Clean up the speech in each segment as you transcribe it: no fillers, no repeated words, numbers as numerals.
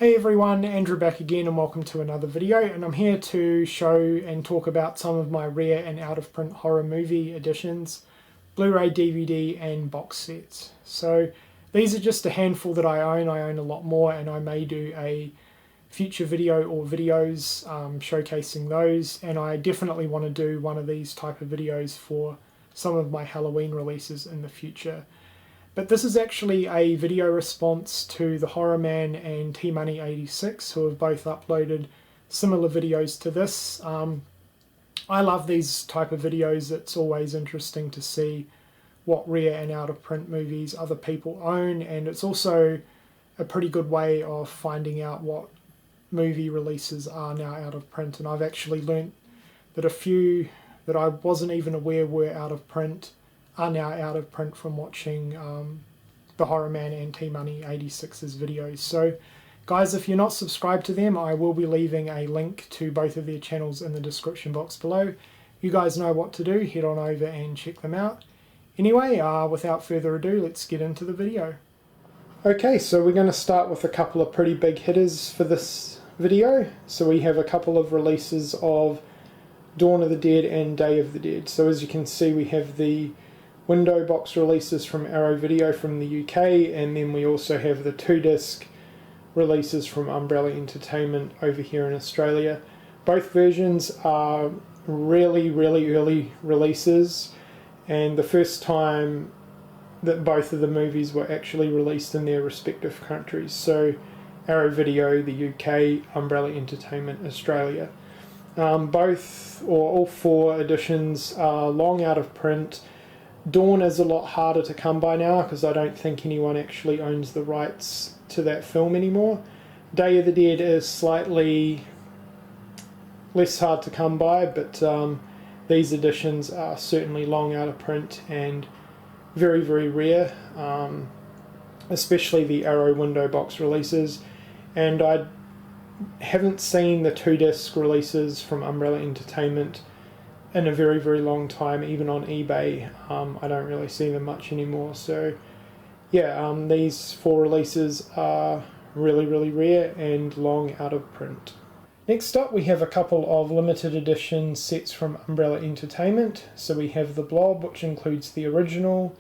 Hey everyone, Andrew back again and welcome to another video, and I'm here to show and talk about some of my rare and out of print horror movie editions, Blu-ray, DVD and box sets. So these are just a handful that I own a lot more, and I may do a future video or videos showcasing those, and I definitely want to do one of these type of videos for some of my Halloween releases in the future. But this is actually a video response to TheHorrorMan and TMoney86, who have both uploaded similar videos to this. I love these type of videos. It's always interesting to see what rare and out of print movies other people own, and it's also a pretty good way of finding out what movie releases are now out of print. And I've actually learnt that a few that I wasn't even aware were out of print are now out of print from watching TheHorrorMan and TMoney86's videos. So guys, if you're not subscribed to them, I will be leaving a link to both of their channels in the description box below. You guys know what to do, head on over and check them out. Anyway, without further ado, let's get into the video. Okay, so we're going to start with a couple of pretty big hitters for this video. So we have a couple of releases of Dawn of the Dead and Day of the Dead. So as you can see, we have the window box releases from Arrow Video from the UK, and then we also have the 2-disc releases from Umbrella Entertainment over here in Australia. Both versions are really early releases, and the first time that both of the movies were actually released in their respective countries. So Arrow Video, the UK, Umbrella Entertainment, Australia. Both or all four editions are long out of print. Dawn is a lot harder to come by now because I don't think anyone actually owns the rights to that film anymore. Day of the Dead is slightly less hard to come by, but these editions are certainly long out of print and very rare, especially the Arrow window box releases. And I haven't seen the 2-disc releases from Umbrella Entertainment in a very long time. Even on eBay, I don't really see them much anymore. So yeah, these four releases are really rare and long out of print. Next up, we have a couple of limited edition sets from Umbrella Entertainment. So we have The Blob, which includes the original,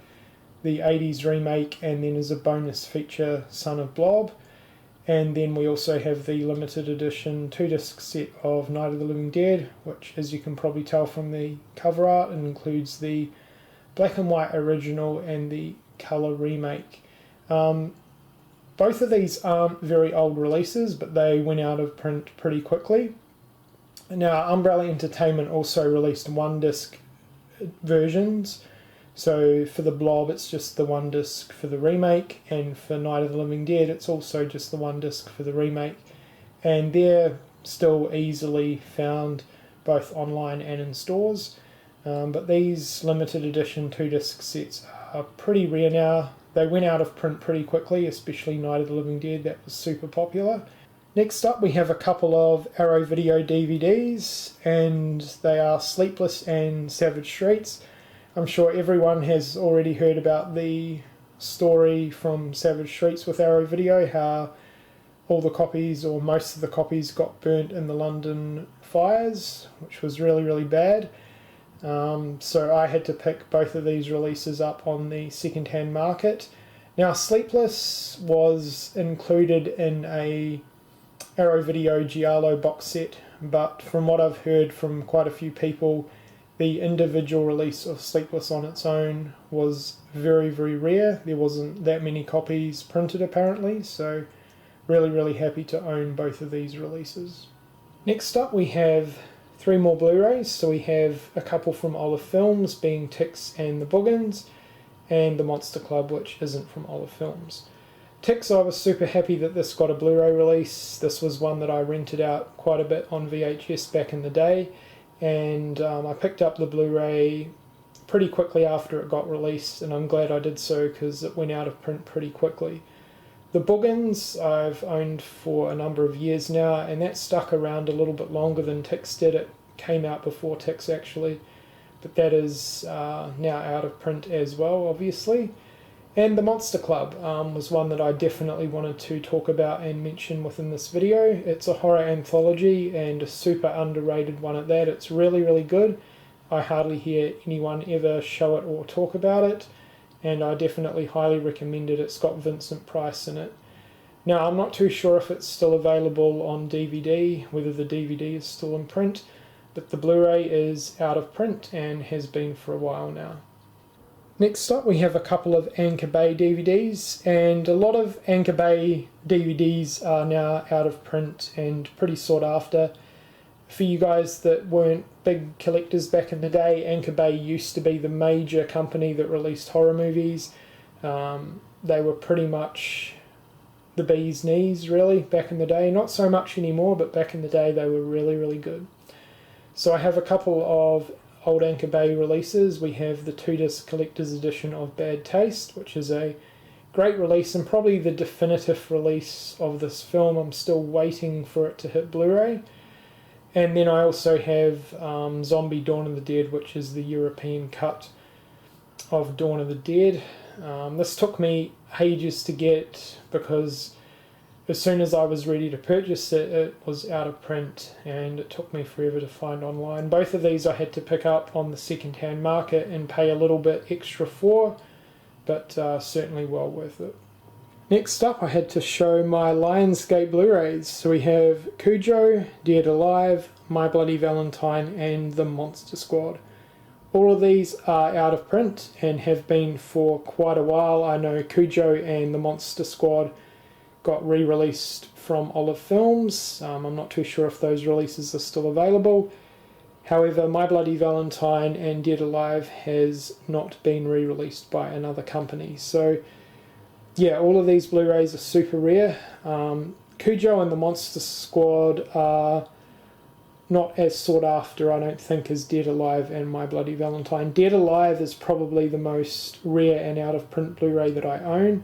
the 80s remake, and then as a bonus feature, Son of Blob. And then we also have the limited edition 2-disc set of Night of the Living Dead, which, as you can probably tell from the cover art, includes the black and white original and the colour remake. Both of these aren't very old releases, but they went out of print pretty quickly. Now, Umbrella Entertainment also released 1-disc versions. So for The Blob, it's just the 1-disc for the remake, and for Night of the Living Dead, it's also just the 1-disc for the remake. And they're still easily found both online and in stores. But these limited edition 2-disc sets are pretty rare now. They went out of print pretty quickly, especially Night of the Living Dead. That was super popular. Next up, we have a couple of Arrow Video DVDs, and they are Sleepless and Savage Streets. I'm sure everyone has already heard about the story from Savage Streets with Arrow Video, how all the copies, or most of the copies, got burnt in the London fires, which was really bad. So I had to pick both of these releases up on the second-hand market. Now, Sleepless was included in a Arrow Video Giallo box set, but from what I've heard from quite a few people, the individual release of Sleepless on its own was very rare. There wasn't that many copies printed apparently, so really happy to own both of these releases. Next up, we have 3 more Blu-rays. So we have a couple from Olive Films, being Tix and the Boogans, and The Monster Club, which isn't from Olive Films. Tix, I was super happy that this got a Blu-ray release. This was one that I rented out quite a bit on VHS back in the day, and I picked up the Blu-ray pretty quickly after it got released, and I'm glad I did so because it went out of print pretty quickly. The Boogans I've owned for a number of years now, and that stuck around a little bit longer than Tix did. It came out before Tix actually, but that is now out of print as well, obviously. And The Monster Club was one that I definitely wanted to talk about and mention within this video. It's a horror anthology and a super underrated one at that. It's really, really good. I hardly hear anyone ever show it or talk about it, and I definitely highly recommend it. It's got Vincent Price in it. Now, I'm not too sure if it's still available on DVD, whether the DVD is still in print, but the Blu-ray is out of print and has been for a while now. Next up, we have a couple of Anchor Bay DVDs, and a lot of Anchor Bay DVDs are now out of print and pretty sought after. For you guys that weren't big collectors back in the day, Anchor Bay used to be the major company that released horror movies. They were pretty much the bee's knees, really, back in the day. Not so much anymore, but back in the day they were really, really good. So I have a couple of old Anchor Bay releases. We have the 2-disc collector's edition of Bad Taste, which is a great release and probably the definitive release of this film. I'm still waiting for it to hit Blu-ray. And then I also have Zombie Dawn of the Dead, which is the European cut of Dawn of the Dead. This took me ages to get because as soon as I was ready to purchase it, it was out of print, and it took me forever to find online. Both of these I had to pick up on the second-hand market and pay a little bit extra for, but certainly well worth it. Next up, I had to show my Lionsgate Blu-rays. So we have Cujo, Dead Alive, My Bloody Valentine, and The Monster Squad. All of these are out of print and have been for quite a while. I know Cujo and The Monster Squad got re-released from Olive Films. I'm not too sure if those releases are still available. However, My Bloody Valentine and Dead Alive has not been re-released by another company. So yeah, all of these Blu-rays are super rare. Cujo and The Monster Squad are not as sought after, I don't think, as Dead Alive and My Bloody Valentine. Dead Alive is probably the most rare and out of print Blu-ray that I own.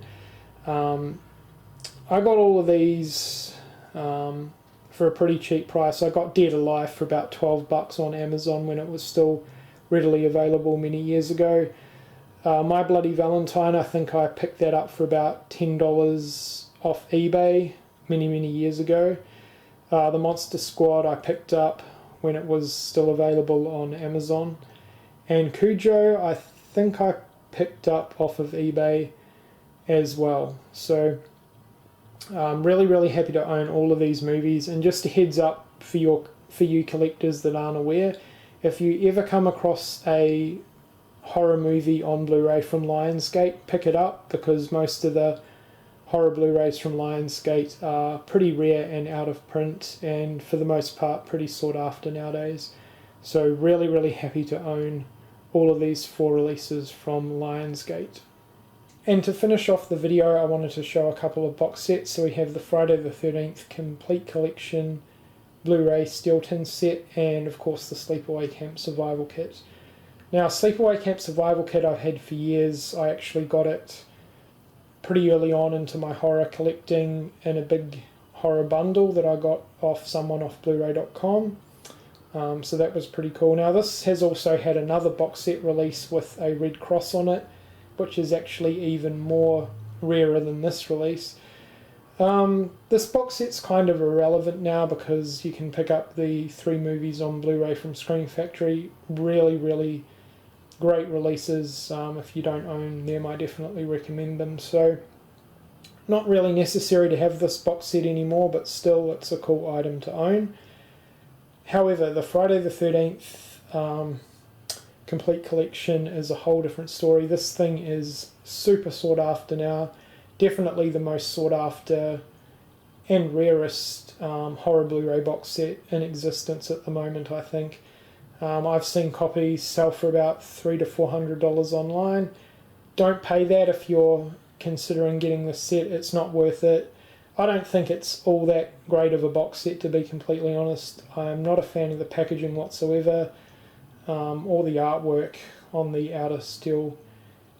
I got all of these for a pretty cheap price. I got Dead Alive for about $12 on Amazon when it was still readily available many years ago. My Bloody Valentine, I think I picked that up for about $10 off eBay many, many years ago. The Monster Squad I picked up when it was still available on Amazon. And Cujo, I think I picked up off of eBay as well. So I'm really, really happy to own all of these movies. And just a heads up for you collectors that aren't aware, if you ever come across a horror movie on Blu-ray from Lionsgate, pick it up, because most of the horror Blu-rays from Lionsgate are pretty rare and out of print, and for the most part pretty sought after nowadays. So really, really happy to own all of these 4 releases from Lionsgate. And to finish off the video, I wanted to show a couple of box sets. So we have the Friday the 13th Complete Collection Blu-ray Steel Tin set, and of course the Sleepaway Camp Survival Kit. Now, Sleepaway Camp Survival Kit I've had for years. I actually got it pretty early on into my horror collecting in a big horror bundle that I got off someone off Blu-ray.com. So that was pretty cool. Now, this has also had another box set release with a red cross on it, which is actually even more rarer than this release. This box set's kind of irrelevant now because you can pick up the 3 movies on Blu-ray from Scream Factory. Really, really great releases. If you don't own them, I definitely recommend them. So not really necessary to have this box set anymore, but still it's a cool item to own. However, the Friday the 13th Complete Collection is a whole different story. This thing is super sought after now. Definitely the most sought after and rarest horror Blu-ray box set in existence at the moment, I think. I've seen copies sell for about $300 to $400 online. Don't pay that if you're considering getting this set. It's not worth it. I don't think it's all that great of a box set, to be completely honest. I'm not a fan of the packaging whatsoever, or the artwork on the outer steel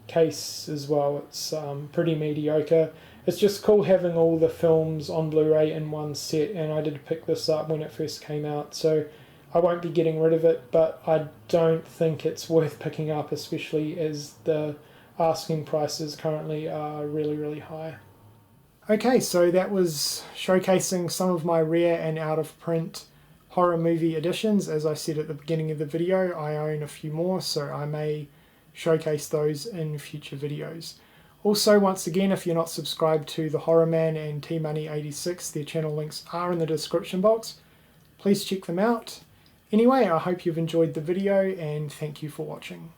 case as well. It's pretty mediocre. It's just cool having all the films on Blu-ray in one set, and I did pick this up when it first came out, so I won't be getting rid of it, but I don't think it's worth picking up, especially as the asking prices currently are really, really high. Okay, so that was showcasing some of my rare and out of print horror movie editions. As I said at the beginning of the video, I own a few more, so I may showcase those in future videos. Also, once again, if you're not subscribed to TheHorrorMan and TMoney86, their channel links are in the description box. Please check them out. Anyway, I hope you've enjoyed the video and thank you for watching.